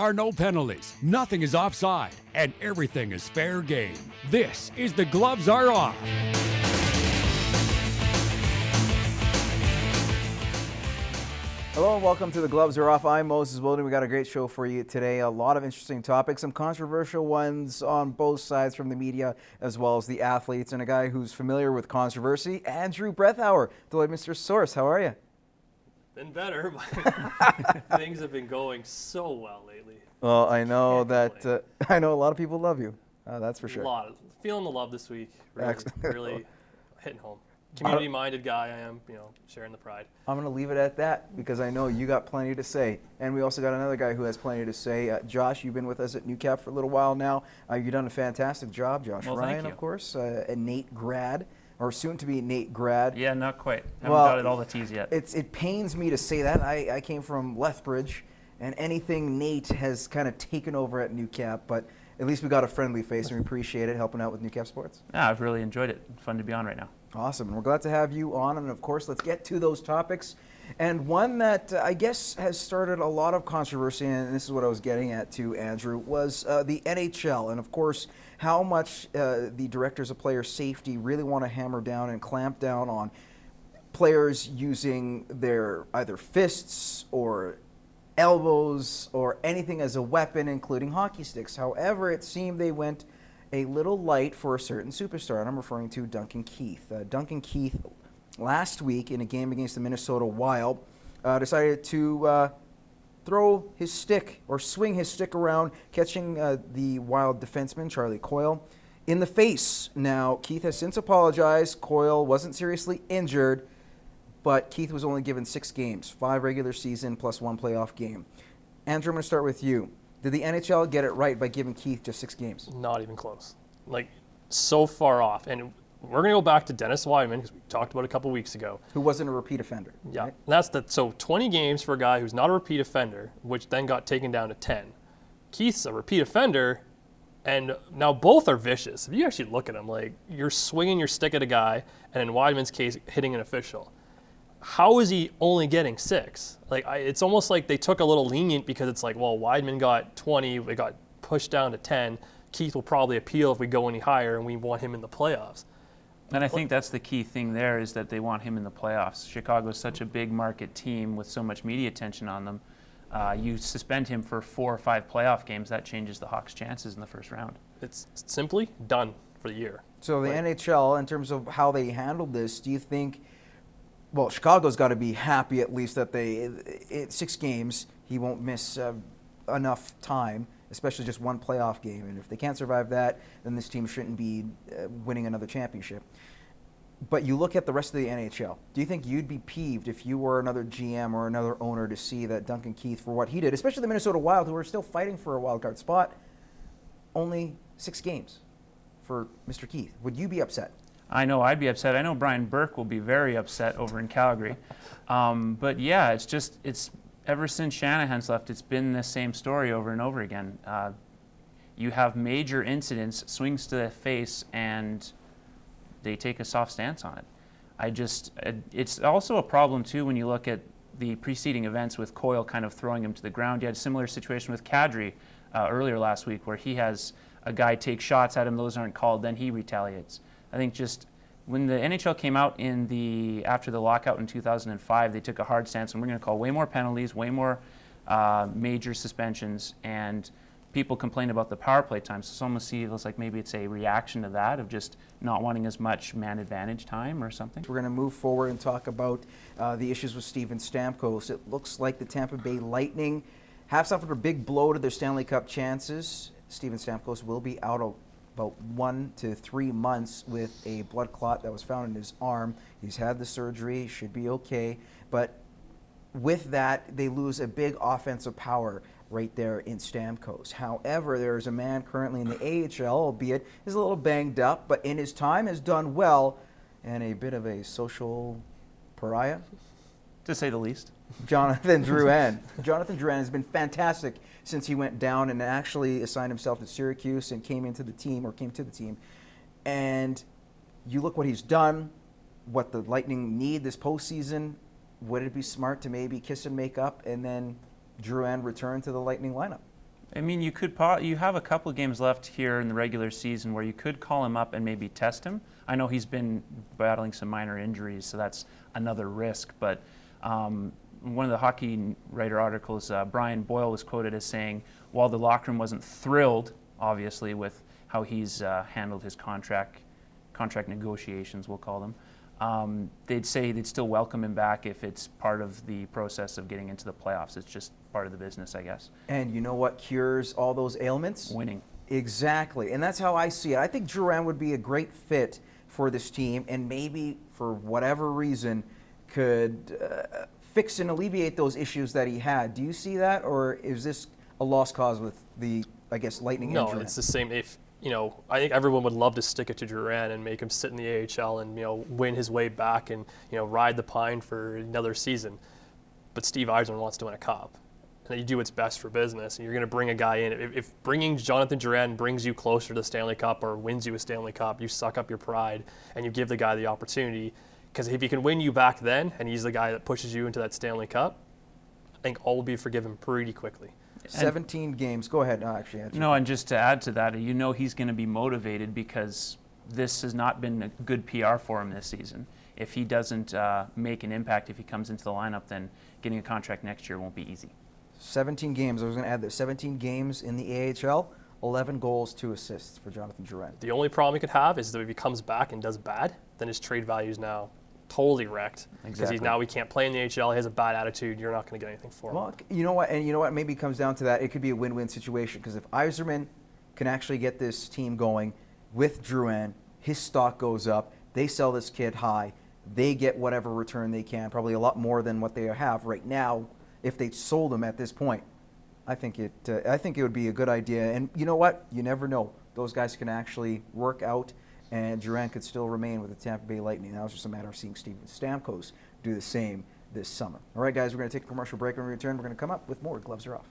are no penalties, nothing is offside, and everything is fair game. This is The Gloves Are Off. Hello and welcome to The Gloves Are Off. I'm Moses Wilden. We got a great show for you today. A lot of interesting topics, some controversial ones on both sides from the media as well as the athletes, and a guy who's familiar with controversy, Andrew Brethauer, the Lloydminster source. How are you? Been better, but things have been going so well lately. Well, I know that I know a lot of people love you. That's for sure. Feeling the love this week. Really hitting home. Community-minded guy I am, sharing the pride. I'm going to leave it at that because I know you got plenty to say. And we also got another guy who has plenty to say. Josh, you've been with us at Newcap for a little while now. You've done a fantastic job, Josh. Well, Ryan, of course, a NAIT grad, or soon to be NAIT grad. Yeah, not quite. Haven't got all the T's yet. It pains me to say that. I came from Lethbridge, and anything NAIT has kind of taken over at Newcap, but at least we got a friendly face, and we appreciate it, helping out with Newcap Sports. Yeah, I've really enjoyed it. Fun to be on right now. Awesome, and we're glad to have you on, and of course, let's get to those topics. And one that I guess has started a lot of controversy, and this is what I was getting at too, Andrew, was the NHL, and of course, how much the directors of player safety really want to hammer down and clamp down on players using their either fists or elbows or anything as a weapon, including hockey sticks. However, it seemed they went a little light for a certain superstar, and I'm referring to Duncan Keith. Duncan Keith, last week in a game against the Minnesota Wild, decided to throw his stick or swing his stick around, catching the Wild defenseman, Charlie Coyle, in the face. Now, Keith has since apologized. Coyle wasn't seriously injured, but Keith was only given 6 games, 5 regular season plus 1 playoff game. Andrew, I'm going to start with you. Did the NHL get it right by giving Keith just 6 games? Not even close. So far off. And we're going to go back to Dennis Wideman, because we talked about it a couple weeks ago. Who wasn't a repeat offender. Yeah. Right? So 20 games for a guy who's not a repeat offender, which then got taken down to 10. Keith's a repeat offender, and now both are vicious. If you actually look at them, you're swinging your stick at a guy, and in Wideman's case, hitting an official. How is he only getting 6? It's almost like they took a little lenient because it's Wideman got 20, we got pushed down to 10. Keith will probably appeal if we go any higher, and we want him in the playoffs. And I think that's the key thing there is that they want him in the playoffs. Chicago is such a big market team with so much media attention on them. You suspend him for 4 or 5 playoff games, that changes the Hawks' chances in the first round. It's simply done for the year. So the NHL, in terms of how they handled this, do you think... Well, Chicago's got to be happy at least that in 6 games, he won't miss enough time, especially just 1 playoff game. And if they can't survive that, then this team shouldn't be winning another championship. But you look at the rest of the NHL. Do you think you'd be peeved if you were another GM or another owner to see that Duncan Keith, for what he did, especially the Minnesota Wild, who are still fighting for a wild card spot, only 6 games for Mr. Keith? Would you be upset? I know I'd be upset. I know Brian Burke will be very upset over in Calgary. But yeah, it's ever since Shanahan's left, it's been the same story over and over again. You have major incidents, swings to the face, and they take a soft stance on it. It's also a problem too when you look at the preceding events with Coyle kind of throwing him to the ground. You had a similar situation with Kadri earlier last week where he has a guy take shots at him, those aren't called, then he retaliates. I think just when the NHL came out after the lockout in 2005, they took a hard stance, and we're going to call way more penalties, way more major suspensions, and people complained about the power play time. So some feels like maybe it's a reaction to that of just not wanting as much man advantage time or something. We're going to move forward and talk about the issues with Steven Stamkos. It looks like the Tampa Bay Lightning have suffered a big blow to their Stanley Cup chances. Steven Stamkos will be out about 1 to 3 months with a blood clot that was found in his arm. He's had the surgery, should be okay. But with that, they lose a big offensive power right there in Stamkos. However, there's a man currently in the AHL, albeit is a little banged up, but in his time has done well, and a bit of a social pariah, to say the least. Jonathan Drouin. Jonathan Drouin has been fantastic since he went down and actually assigned himself to Syracuse and came to the team. And you look what he's done, what the Lightning need this postseason. Would it be smart to maybe kiss and make up and then Drouin return to the Lightning lineup? I mean, you have a couple of games left here in the regular season where you could call him up and maybe test him. I know he's been battling some minor injuries, so that's another risk. But one of the hockey writer articles, Brian Boyle was quoted as saying, while the locker room wasn't thrilled, obviously, with how he's handled his contract negotiations, we'll call them, they'd say they'd still welcome him back if it's part of the process of getting into the playoffs. It's just part of the business, I guess. And you know what cures all those ailments? Winning. Exactly, and that's how I see it. I think Drouin would be a great fit for this team, and maybe for whatever reason could fix and alleviate those issues that he had. Do you see that, or is this a lost cause with the, I guess, Lightning No, injury? it's the same. If I think everyone would love to stick it to Drouin and make him sit in the AHL and win his way back and ride the pine for another season. But Steve Yzerman wants to win a cup. And you do what's best for business, and you're going to bring a guy in. If bringing Jonathan Drouin brings you closer to the Stanley Cup or wins you a Stanley Cup, you suck up your pride and you give the guy the opportunity. Because if he can win you back then, and he's the guy that pushes you into that Stanley Cup, I think all will be forgiven pretty quickly. 17 games. Go ahead. No, actually, answer. No, and just to add to that, he's going to be motivated because this has not been a good PR for him this season. If he doesn't make an impact, if he comes into the lineup, then getting a contract next year won't be easy. 17 games. I was going to add this. 17 games in the AHL, 11 goals, 2 assists for Jonathan Drouin. The only problem he could have is that if he comes back and does bad, then his trade value is now totally wrecked. Because he can't play in the AHL. He has a bad attitude. You're not going to get anything for him. Well, you know what? And you know what? Maybe it comes down to that. It could be a win-win situation because if Yzerman can actually get this team going with Drouin, his stock goes up. They sell this kid high. They get whatever return they can, probably a lot more than what they have right now. If they sold him at this point, I think it would be a good idea. And you know what? You never know. Those guys can actually work out, and Drouin could still remain with the Tampa Bay Lightning. Now it's just a matter of seeing Steven Stamkos do the same this summer. All right, guys, we're going to take a commercial break. When we return, we're going to come up with more Gloves Are Off.